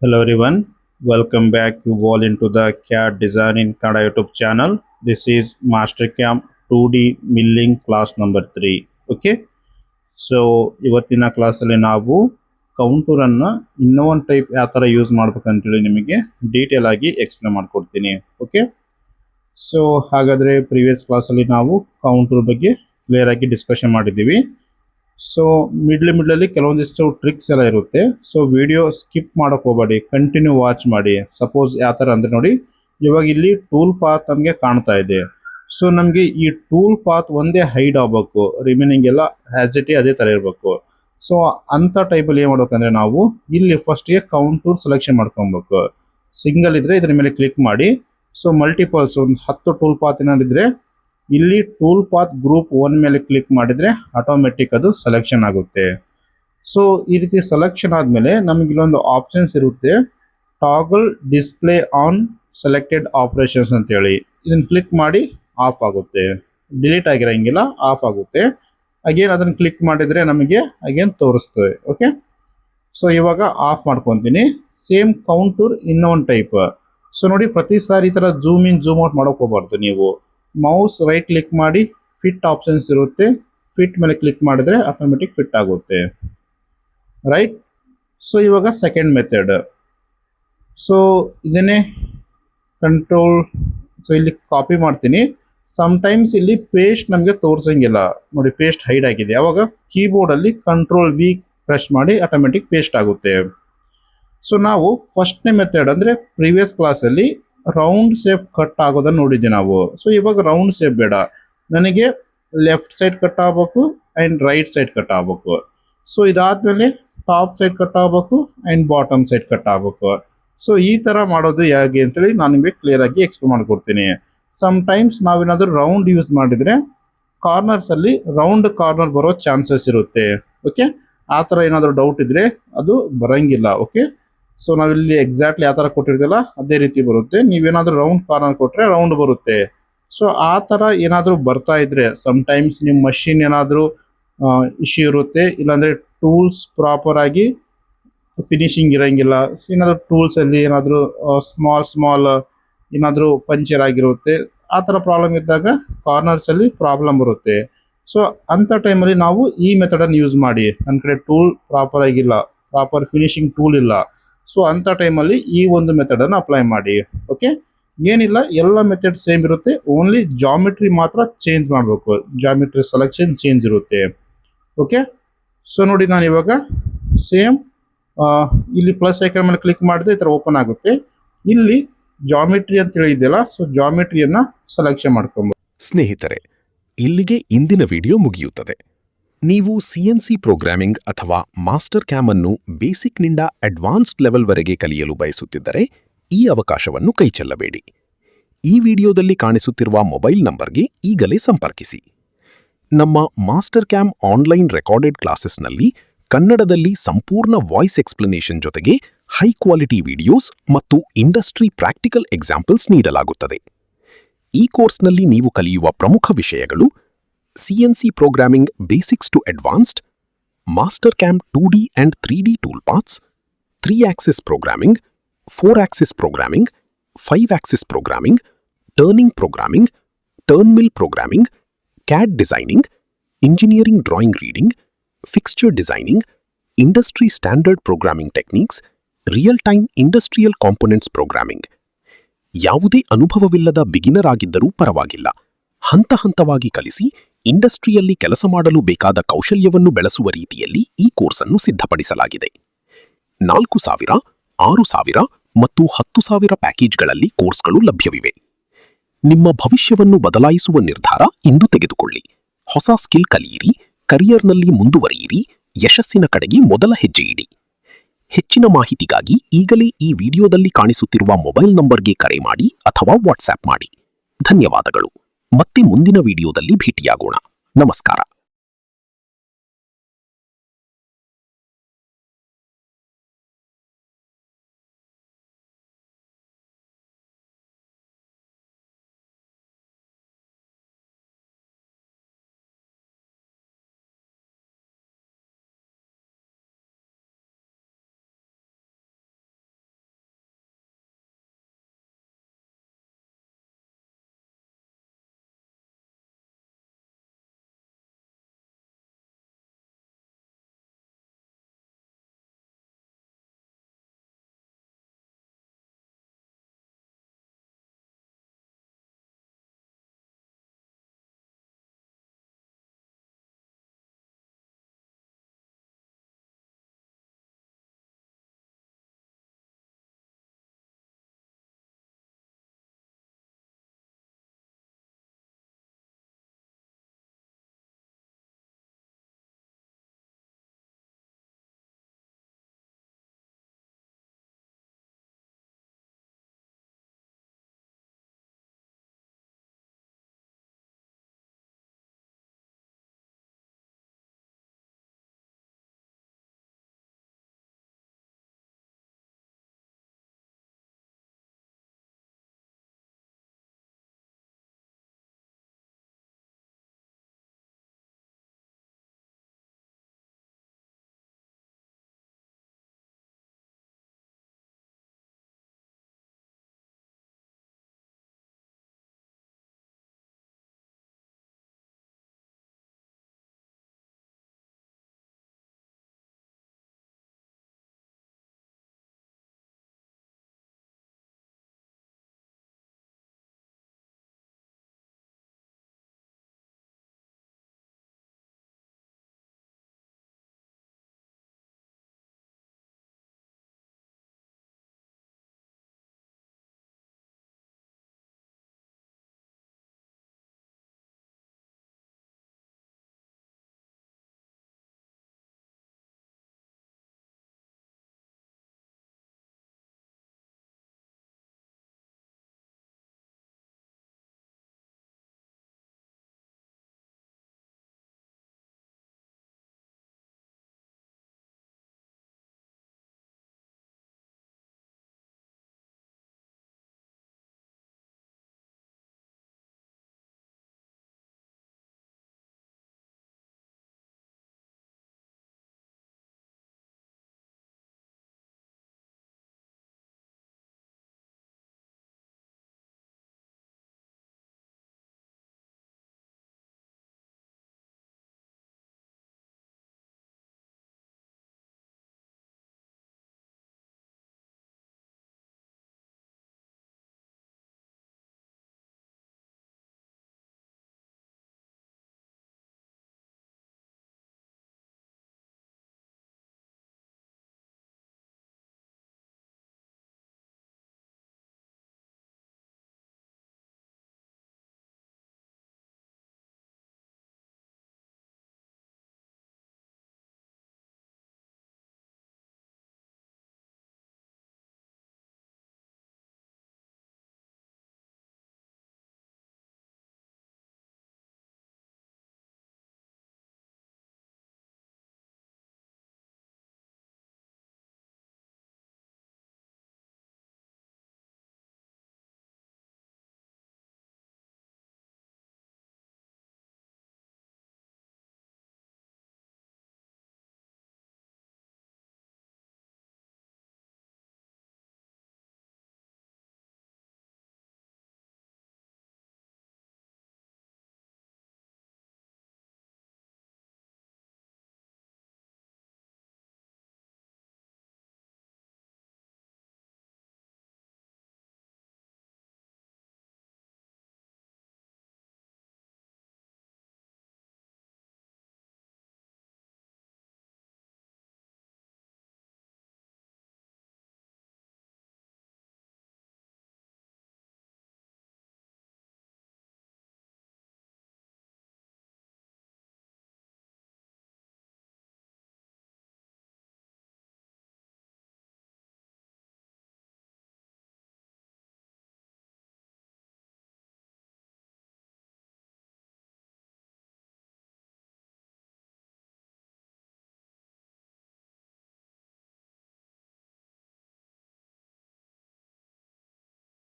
Hello everyone, welcome back you all into the CAD Design in Kannada YouTube channel. This is Mastercam 2D Milling class number 3. Okay, so ಇವತ್ತಿನ ಕ್ಲಾಸಲ್ಲಿ ನಾವು ಕೌಂಟೂರನ್ನು ಇನ್ನೊಂದು type ಯಾವ ಥರ use ಮಾಡ್ಬೇಕಂತೇಳಿ ನಿಮಗೆ detail ಆಗಿ explain ಮಾಡ್ಕೊಡ್ತೀನಿ. ಓಕೆ, ಸೊ ಹಾಗಾದರೆ ಪ್ರೀವಿಯಸ್ ಕ್ಲಾಸಲ್ಲಿ ನಾವು ಕೌಂಟೂರ್ ಬಗ್ಗೆ ಕ್ಲಿಯರ್ ಆಗಿ ಡಿಸ್ಕಷನ್ ಮಾಡಿದ್ದೀವಿ. ಸೊ ಮಿಡ್ಲಲ್ಲಿ ಕೆಲವೊಂದಿಷ್ಟು ಟ್ರಿಕ್ಸ್ ಎಲ್ಲ ಇರುತ್ತೆ. ಸೊ ವಿಡಿಯೋ ಸ್ಕಿಪ್ ಮಾಡೋಕೆ ಹೋಗಬೇಡಿ, ಕಂಟಿನ್ಯೂ ವಾಚ್ ಮಾಡಿ. ಸಪೋಸ್ ಯಾವ ಥರ ಅಂದರೆ ನೋಡಿ, ಇವಾಗ ಇಲ್ಲಿ ಟೂಲ್ ಪಾತ್ ನಮಗೆ ಕಾಣ್ತಾ ಇದೆ. ಸೊ ನಮಗೆ ಈ ಟೂಲ್ ಪಾತ್ ಒಂದೇ ಹೈಡ್ ಆಗಬೇಕು, ರಿಮೈನಿಂಗ್ ಎಲ್ಲ ಹ್ಯಾಸಿಟಿ ಅದೇ ಥರ ಇರಬೇಕು. ಸೊ ಅಂಥ ಟೈಪಲ್ಲಿ ಏನು ಮಾಡ್ಬೇಕಂದ್ರೆ ನಾವು ಇಲ್ಲಿ ಫಸ್ಟಿಗೆ ಕೌಂಟೂರ್ ಸೆಲೆಕ್ಷನ್ ಮಾಡ್ಕೊಬೇಕು. ಸಿಂಗಲ್ ಇದ್ದರೆ ಇದ್ರ ಮೇಲೆ ಕ್ಲಿಕ್ ಮಾಡಿ. ಸೊ ಮಲ್ಟಿಪಲ್ಸ್ ಒಂದು 10 ಟೂಲ್ ಪಾತ್ ಏನಾದಿದ್ರೆ ಇಲ್ಲಿ ಟೂಲ್ ಪಾತ್ ಗ್ರೂಪ್ 1 ಮೇಲೆ ಕ್ಲಿಕ್ ಮಾಡಿದರೆ ಆಟೋಮೆಟಿಕ್ ಅದು ಸೆಲೆಕ್ಷನ್ ಆಗುತ್ತೆ. ಸೊ ಈ ರೀತಿ ಸೆಲೆಕ್ಷನ್ ಆದಮೇಲೆ ನಮಗೆ ಇಲ್ಲೊಂದು ಆಪ್ಷನ್ಸ್ ಇರುತ್ತೆ, toggle display on selected operations ಅಂತೇಳಿ. ಇದನ್ನು ಕ್ಲಿಕ್ ಮಾಡಿ ಆಫ್ ಆಗುತ್ತೆ, ಡಿಲೀಟ್ ಆಗಿರೋಂಗಿಲ್ಲ, ಆಫ್ ಆಗುತ್ತೆ. ಅಗೇನ್ ಅದನ್ನು ಕ್ಲಿಕ್ ಮಾಡಿದರೆ ನಮಗೆ ಅಗೇನ್ ತೋರಿಸ್ತದೆ. ಓಕೆ, ಸೊ ಇವಾಗ ಆಫ್ ಮಾಡ್ಕೊತೀನಿ. ಸೇಮ್ ಕೌಂಟೂರ್ ಇನ್ನೊಂದು ಟೈಪ್. ಸೊ ನೋಡಿ, ಪ್ರತಿ ಸಾರಿ ಈ ಥರ ಝೂಮ್ ಇನ್ ಝೂಮ್ ಔಟ್ ಮಾಡೋಕೆ ಹೋಗ್ಬಾರ್ದು. ನೀವು ಮೌಸ್ ರೈಟ್ ಕ್ಲಿಕ್ ಮಾಡಿ, ಫಿಟ್ ಆಪ್ಷನ್ಸ್ ಇರುತ್ತೆ, ಫಿಟ್ ಮೇಲೆ ಕ್ಲಿಕ್ ಮಾಡಿದ್ರೆ ಆಟೋಮೆಟಿಕ್ ಫಿಟ್ ಆಗುತ್ತೆ. ರೈಟ್, ಸೊ ಇವಾಗ ಸೆಕೆಂಡ್ ಮೆಥಡ್. ಸೊ ಇದನ್ನೇ ಕಂಟ್ರೋಲ್, ಸೊ ಇಲ್ಲಿ ಕಾಪಿ ಮಾಡ್ತೀನಿ. ಸಮ್ಟೈಮ್ಸ್ ಇಲ್ಲಿ ಪೇಸ್ಟ್ ನಮಗೆ ತೋರಿಸಂಗಿಲ್ಲ ನೋಡಿ, ಪೇಸ್ಟ್ ಹೈಡ್ ಆಗಿದೆ. ಆವಾಗ ಕೀಬೋರ್ಡಲ್ಲಿ ಕಂಟ್ರೋಲ್ ವಿ ಪ್ರೆಸ್ ಮಾಡಿ ಆಟೋಮೆಟಿಕ್ ಪೇಸ್ಟ್ ಆಗುತ್ತೆ. ಸೊ ನಾವು ಫಸ್ಟ್ನೇ ಮೆಥಡ್ ಅಂದರೆ ಪ್ರೀವಿಯಸ್ ಕ್ಲಾಸಲ್ಲಿ ರೌಂಡ್ ಶೇಪ್ ಕಟ್ ಆಗೋದನ್ನು ನೋಡಿದ್ವಿ ನಾವು. ಸೊ ಇವಾಗ ರೌಂಡ್ ಶೇಪ್ ಬೇಡ, ನನಗೆ ಲೆಫ್ಟ್ ಸೈಡ್ ಕಟ್ ಆಗಬೇಕು ಆ್ಯಂಡ್ ರೈಟ್ ಸೈಡ್ ಕಟ್ ಆಗಬೇಕು. ಸೊ ಇದಾದಮೇಲೆ ಟಾಪ್ ಸೈಡ್ ಕಟ್ ಆಗಬೇಕು ಆ್ಯಂಡ್ ಬಾಟಮ್ ಸೈಡ್ ಕಟ್ ಆಗಬೇಕು. ಸೊ ಈ ಥರ ಮಾಡೋದು ಹೇಗೆ ಅಂತೇಳಿ ನಾನು ನಿಮಗೆ ಕ್ಲಿಯರಾಗಿ ಎಕ್ಸ್ಪ್ಲೇನ್ ಮಾಡಿಕೊಡ್ತೀನಿ. ಸಮ್ಟೈಮ್ಸ್ ನಾವೇನಾದರೂ ರೌಂಡ್ ಯೂಸ್ ಮಾಡಿದರೆ ಕಾರ್ನರ್ಸಲ್ಲಿ ರೌಂಡ್ ಕಾರ್ನರ್ ಬರೋ ಚಾನ್ಸಸ್ ಇರುತ್ತೆ. ಓಕೆ, ಆ ಥರ ಏನಾದರೂ ಡೌಟ್ ಇದ್ದರೆ ಅದು ಬರೋಂಗಿಲ್ಲ. ಓಕೆ, ಸೊ ನಾವಿಲ್ಲಿ ಎಕ್ಸಾಕ್ಟ್ಲಿ ಯಾವ ಥರ ಕೊಟ್ಟಿರ್ತೀವಲ್ಲ ಅದೇ ರೀತಿ ಬರುತ್ತೆ. ನೀವೇನಾದರೂ ರೌಂಡ್ ಕಾರ್ನರ್ ಕೊಟ್ಟರೆ ರೌಂಡ್ ಬರುತ್ತೆ. ಸೊ ಆ ಥರ ಏನಾದರೂ ಬರ್ತಾ ಇದ್ದರೆ ಸಮ್ಟೈಮ್ಸ್ ನಿಮ್ಮ ಮಷಿನ್ ಏನಾದರೂ ಇಶ್ಯೂ ಇರುತ್ತೆ, ಇಲ್ಲಾಂದರೆ ಟೂಲ್ಸ್ ಪ್ರಾಪರಾಗಿ ಫಿನಿಶಿಂಗ್ ಇರೋಂಗಿಲ್ಲ. ಏನಾದರೂ ಟೂಲ್ಸಲ್ಲಿ ಏನಾದರೂ ಸ್ಮಾಲ್ ಏನಾದರೂ ಪಂಚರ್ ಆಗಿರುತ್ತೆ. ಆ ಥರ ಪ್ರಾಬ್ಲಮ್ ಇದ್ದಾಗ ಕಾರ್ನರ್ಸಲ್ಲಿ ಪ್ರಾಬ್ಲಮ್ ಬರುತ್ತೆ. ಸೊ ಅಂಥ ಟೈಮಲ್ಲಿ ನಾವು ಈ ಮೆಥಡನ್ನು ಯೂಸ್ ಮಾಡಿ. ನನ್ನ ಕಡೆ ಟೂಲ್ ಪ್ರಾಪರಾಗಿಲ್ಲ, ಪ್ರಾಪರ್ ಫಿನಿಶಿಂಗ್ ಟೂಲ್ ಇಲ್ಲ. ಸೊ ಅಂಥ ಟೈಮಲ್ಲಿ ಈ ಒಂದು ಮೆಥಡನ್ನು ಅಪ್ಲೈ ಮಾಡಿ. ಓಕೆ, ಏನಿಲ್ಲ, ಎಲ್ಲ ಮೆಥಡ್ ಸೇಮ್ ಇರುತ್ತೆ, ಓನ್ಲಿ ಜಾಮಿಟ್ರಿ ಮಾತ್ರ ಚೇಂಜ್ ಮಾಡಬೇಕು. ಜಾಮಿಟ್ರಿ ಸೆಲೆಕ್ಷನ್ ಚೇಂಜ್ ಇರುತ್ತೆ. ಓಕೆ, ಸೊ ನೋಡಿ, ನಾನು ಇವಾಗ ಸೇಮ್ ಇಲ್ಲಿ ಪ್ಲಸ್ ಐಕನ್ ಮೇಲೆ ಕ್ಲಿಕ್ ಮಾಡಿದ್ರೆ ಈ ಥರ ಓಪನ್ ಆಗುತ್ತೆ. ಇಲ್ಲಿ ಜಾಮಿಟ್ರಿ ಅಂತ ಹೇಳಿದೆಯಲ್ಲ, ಸೊ ಜಾಮಿಟ್ರಿಯನ್ನು ಸೆಲೆಕ್ಷನ್ ಮಾಡ್ಕೊಬೋದು. ಸ್ನೇಹಿತರೆ, ಇಲ್ಲಿಗೆ ಇಂದಿನ ವಿಡಿಯೋ ಮುಗಿಯುತ್ತದೆ. ನೀವು CNC ಪ್ರೋಗ್ರಾಮಿಂಗ್ ಅಥವಾ ಮಾಸ್ಟರ್ ಕ್ಯಾಮ್ ಅನ್ನು ಬೇಸಿಕ್ನಿಂದ ಅಡ್ವಾನ್ಸ್ಡ್ ಲೆವೆಲ್ವರೆಗೆ ಕಲಿಯಲು ಬಯಸುತ್ತಿದ್ದರೆ ಈ ಅವಕಾಶವನ್ನು ಕೈಚೆಲ್ಲಬೇಡಿ. ಈ ವಿಡಿಯೋದಲ್ಲಿ ಕಾಣಿಸುತ್ತಿರುವ ಮೊಬೈಲ್ ನಂಬರ್ಗೆ ಈಗಲೇ ಸಂಪರ್ಕಿಸಿ. ನಮ್ಮ ಮಾಸ್ಟರ್ ಕ್ಯಾಮ್ ಆನ್ಲೈನ್ ರೆಕಾರ್ಡೆಡ್ ಕ್ಲಾಸಸ್ನಲ್ಲಿ ಕನ್ನಡದಲ್ಲಿ ಸಂಪೂರ್ಣ ವಾಯ್ಸ್ ಎಕ್ಸ್ಪ್ಲನೇಷನ್ ಜೊತೆಗೆ ಹೈ ಕ್ವಾಲಿಟಿ ವಿಡಿಯೋಸ್ ಮತ್ತು ಇಂಡಸ್ಟ್ರಿ ಪ್ರಾಕ್ಟಿಕಲ್ ಎಕ್ಸಾಂಪಲ್ಸ್ ನೀಡಲಾಗುತ್ತದೆ. ಈ ಕೋರ್ಸ್ನಲ್ಲಿ ನೀವು ಕಲಿಯುವ ಪ್ರಮುಖ ವಿಷಯಗಳು: CNC programming basics to advanced, Mastercam 2D and 3D toolpaths, 3-axis programming, 4-axis programming, 5-axis programming, turning programming, turn mill programming, CAD designing, engineering drawing reading, fixture designing, industry standard programming techniques, real time industrial components programming. ಯಾವುದೇ ಅನುಭವವಿಲ್ಲದ beginner ಆಗಿದ್ದರೂ ಪರವಾಗಿಲ್ಲ, ಹಂತ ಹಂತವಾಗಿ ಕಲಿಸಿ ಇಂಡಸ್ಟ್ರಿಯಲ್ಲಿ ಕೆಲಸ ಮಾಡಲು ಬೇಕಾದ ಕೌಶಲ್ಯವನ್ನು ಬೆಳೆಸುವ ರೀತಿಯಲ್ಲಿ ಈ ಕೋರ್ಸನ್ನು ಸಿದ್ಧಪಡಿಸಲಾಗಿದೆ. 4,000, 6,000 ಮತ್ತು 10,000 ಪ್ಯಾಕೇಜ್ಗಳಲ್ಲಿ ಕೋರ್ಸ್ಗಳು ಲಭ್ಯವಿವೆ. ನಿಮ್ಮ ಭವಿಷ್ಯವನ್ನು ಬದಲಾಯಿಸುವ ನಿರ್ಧಾರ ಇಂದು ತೆಗೆದುಕೊಳ್ಳಿ. ಹೊಸ ಸ್ಕಿಲ್ ಕಲಿಯಿರಿ, ಕರಿಯರ್ನಲ್ಲಿ ಮುಂದುವರಿಯಿರಿ, ಯಶಸ್ಸಿನ ಕಡೆಗೆ ಮೊದಲ ಹೆಜ್ಜೆ ಇಡಿ. ಹೆಚ್ಚಿನ ಮಾಹಿತಿಗಾಗಿ ಈಗಲೇ ಈ ವಿಡಿಯೋದಲ್ಲಿ ಕಾಣಿಸುತ್ತಿರುವ ಮೊಬೈಲ್ ನಂಬರ್ಗೆ ಕರೆ ಮಾಡಿ ಅಥವಾ ವಾಟ್ಸ್ಆಪ್ ಮಾಡಿ. ಧನ್ಯವಾದಗಳು. ಮತ್ತೆ ಮುಂದಿನ ವಿಡಿಯೋದಲ್ಲಿ ಭೇಟಿಯಾಗೋಣ. ನಮಸ್ಕಾರ.